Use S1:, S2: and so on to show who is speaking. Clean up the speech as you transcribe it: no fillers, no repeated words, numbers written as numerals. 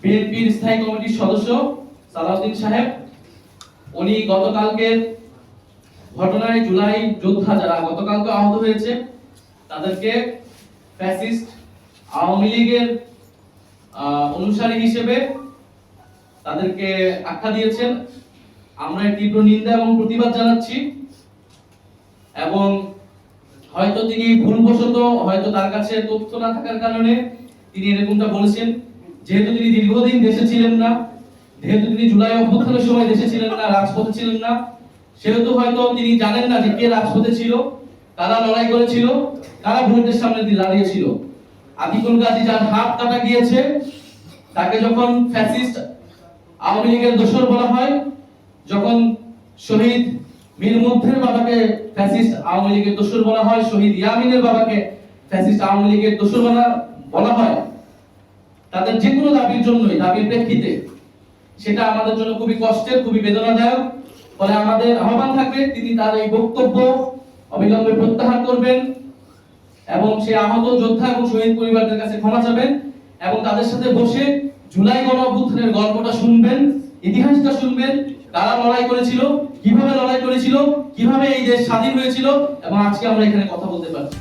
S1: বিএনপির স্থায়ী কমিটির সদস্য সালাউদ্দিন সাহেব, উনি গতকালকের ঘটনায় জুলাই যোদ্ধা যারা গতকালকে আহত হয়েছে তাদেরকে ফ্যাসিস্ট আওয়ামী লীগের অনুসারী হিসেবে তাদেরকে আখ্যা দিয়েছেন। আমরা তীব্র নিন্দা এবং প্রতিবাদ জানাচ্ছি। এবং হয়তো তিনি ভুলবশত, হয়তো তার কাছে তথ্য না থাকার কারণে তিনি এরকমটা বলেছেন। যেহেতু তিনি দীর্ঘদিন দেশে ছিলেন না, যেহেতু তিনি জুলাই অভ্যুত্থানের সময় দেশে ছিলেন না, রাজপথে ছিলেন না, সেহেতু হয়তো তিনি জানেন না যে কে রাজপথে ছিল, কারা লড়াই করেছিল, কারা ভোটের সামনে দিয়ে দাঁড়িয়েছিল। আতিকুল গাজী যার হাত কাটা গিয়েছে, তাকে যখন ফ্যাসিস্ট আওয়ামী লীগের দোসর বলা হয়, যখন শহীদ মীর মুগ্ধের বাবাকে ফ্যাসিস্ট আওয়ামী লীগের দোসর বলা হয়, শহীদ ইয়ামিনের বাবাকে ফ্যাসিস্ট আওয়ামী লীগের দোসর বলা হয়, তাদের যে কোনো দাবির জন্যই, দাবির প্রেক্ষিতে, সেটা আমাদের জন্য খুবই কষ্টের, খুবই বেদনাদায়ক। ফলে আমাদের আহ্বান থাকবে তিনি তার এই বক্তব্য অবিলম্বে প্রত্যাহার করবেন এবং সেই আহত যোদ্ধা এবং শহীদ পরিবারদের কাছে ক্ষমা চাবেন এবং তাদের সাথে বসে জুলাই গণ অভ্যুত্থানের গল্পটা শুনবেন, ইতিহাসটা শুনবেন, কারা লড়াই করেছিল, কিভাবে লড়াই করেছিল, কিভাবে এই দেশ স্বাধীন হয়েছিল এবং আজকে আমরা এখানে কথা বলতে পারছি।